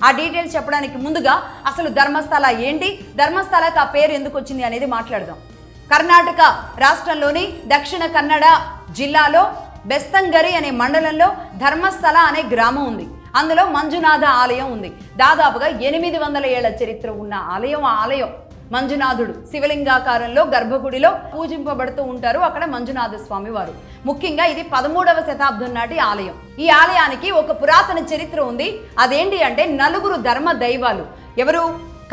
ఆ డీటెయిల్స్ చెప్పడానికి ముందుగా అసలు ధర్మస్థల ఏంటి, ధర్మస్థలకి ఆ పేరు ఎందుకు వచ్చింది అనేది మాట్లాడదాం. కర్ణాటక రాష్ట్రంలోని దక్షిణ కన్నడ జిల్లాలో బెస్తంగరి అనే మండలంలో ధర్మస్థల అనే గ్రామం ఉంది. అందులో మంజునాథ ఆలయం ఉంది. దాదాపుగా 800 ఏళ్ల చరిత్ర ఉన్న ఆలయం. మంజునాథుడు శివలింగాకారంలో గర్భగుడిలో పూజింపబడుతూ ఉంటారు అక్కడ మంజునాథ స్వామి వారు. ముఖ్యంగా ఇది 13వ శతాబ్దం నాటి ఆలయం. ఈ ఆలయానికి ఒక పురాతన చరిత్ర ఉంది. అదేంటి అంటే 4 ధర్మ దైవాలు ఎవరు,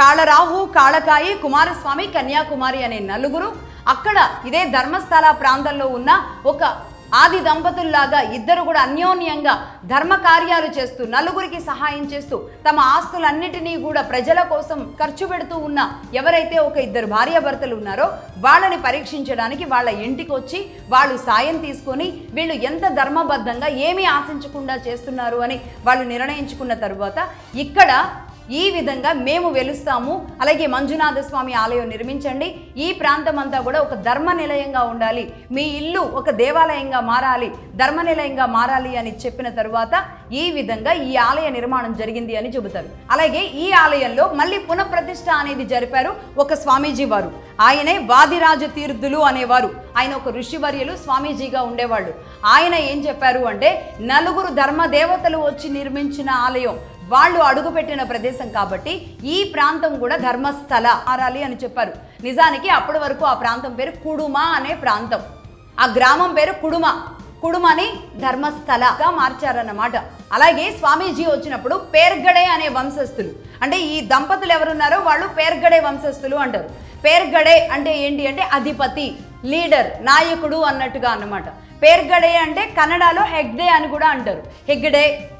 కాళరాహు, కాళకాయి, కుమారస్వామి, కన్యాకుమారి అనే 4 అక్కడ ఇదే ధర్మస్థల ప్రాంతంలో ఉన్న ఒక ఆది దంపతుల్లాగా ఇద్దరు కూడా అన్యోన్యంగా ధర్మ కార్యాలు చేస్తూ 4కి సహాయం చేస్తూ తమ ఆస్తులన్నిటినీ కూడా ప్రజల కోసం ఖర్చు పెడుతూ ఉన్న ఎవరైతే ఒక 2 భార్యాభర్తలు ఉన్నారో వాళ్ళని పరీక్షించడానికి వాళ్ళ ఇంటికి వచ్చి వాళ్ళు సాయం తీసుకొని వీళ్ళు ఎంత ధర్మబద్ధంగా ఏమీ ఆశించకుండా చేస్తున్నారు అని వాళ్ళు నిర్ణయించుకున్న తరువాత ఇక్కడ ఈ విధంగా మేము వెలుస్తాము, అలాగే మంజునాథ స్వామి ఆలయం నిర్మించండి, ఈ ప్రాంతం అంతా కూడా ఒక ధర్మ నిలయంగా ఉండాలి, మీ ఇల్లు ఒక దేవాలయంగా మారాలి, ధర్మ నిలయంగా మారాలి అని చెప్పిన తరువాత ఈ విధంగా ఈ ఆలయ నిర్మాణం జరిగింది అని చెబుతారు. అలాగే ఈ ఆలయంలో మళ్ళీ పునఃప్రతిష్ఠ అనేది జరిపారు ఒక స్వామీజీ వారు. ఆయనే వాదిరాజ తీర్థులు అనేవారు. ఆయన ఒక ఋషివర్యులు స్వామీజీగా ఉండేవాళ్ళు. ఆయన ఏం చెప్పారు అంటే 4 ధర్మ దేవతలు వచ్చి నిర్మించిన ఆలయం, వాళ్ళు అడుగుపెట్టిన ప్రదేశం కాబట్టి ఈ ప్రాంతం కూడా ధర్మస్థల మారాలి అని చెప్పారు. నిజానికి అప్పటి వరకు ఆ ప్రాంతం పేరు కుడుమ అనే ప్రాంతం, ఆ గ్రామం పేరు కుడుమని ధర్మస్థలగా మార్చారన్నమాట. అలాగే స్వామీజీ వచ్చినప్పుడు పేర్గడే అనే వంశస్థులు, అంటే ఈ దంపతులు ఎవరున్నారో వాళ్ళు పేర్గడే వంశస్థులు అంటారు. పేర్గడే అంటే ఏంటి అంటే అధిపతి, లీడర్, నాయకుడు అన్నట్టుగా అన్నమాట. పేర్గడే అంటే కన్నడలో హెగ్డే అని కూడా అంటారు.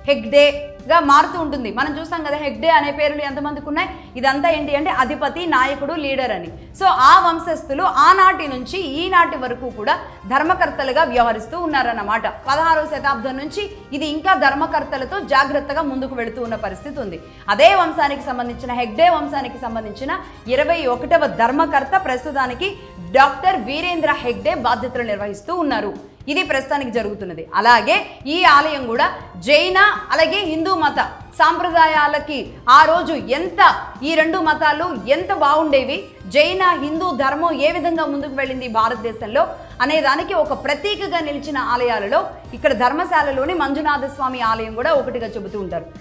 హెగ్డేగా మారుతూ ఉంటుంది. మనం చూస్తాం కదా హెగ్డే అనే పేర్లు ఎంతమందికి ఉన్నాయి. ఇదంతా ఏంటి అంటే అధిపతి, నాయకుడు, లీడర్ అని. సో ఆ వంశస్థులు ఆనాటి నుంచి ఈనాటి వరకు కూడా ధర్మకర్తలుగా వ్యవహరిస్తూ ఉన్నారన్నమాట. 16వ శతాబ్దం నుంచి ఇది ఇంకా ధర్మకర్తలతో జాగ్రత్తగా ముందుకు వెళుతూ ఉన్న పరిస్థితి ఉంది. అదే వంశానికి సంబంధించిన హెగ్డే వంశానికి సంబంధించిన 21వ ధర్మకర్త ప్రస్తుతానికి డాక్టర్ వీరేంద్ర హెగ్డే బాధ్యతలు నిర్వహిస్తూ ఉన్నారు. ఇది ప్రస్తుతానికి జరుగుతున్నది. అలాగే ఈ ఆలయం కూడా జైన అలాగే హిందూ మత సాంప్రదాయాలకి ఆ రోజు ఈ 2 మతాలు ఎంత బాగుండేవి, జైన హిందూ ధర్మం ఏ విధంగా ముందుకు వెళ్ళింది భారతదేశంలో అనే దానికి ఒక ప్రతీకగా నిలిచిన ఆలయాలలో ఇక్కడ ధర్మశాలలోని మంజునాథ స్వామి ఆలయం కూడా ఒకటిగా చెబుతూ ఉంటారు.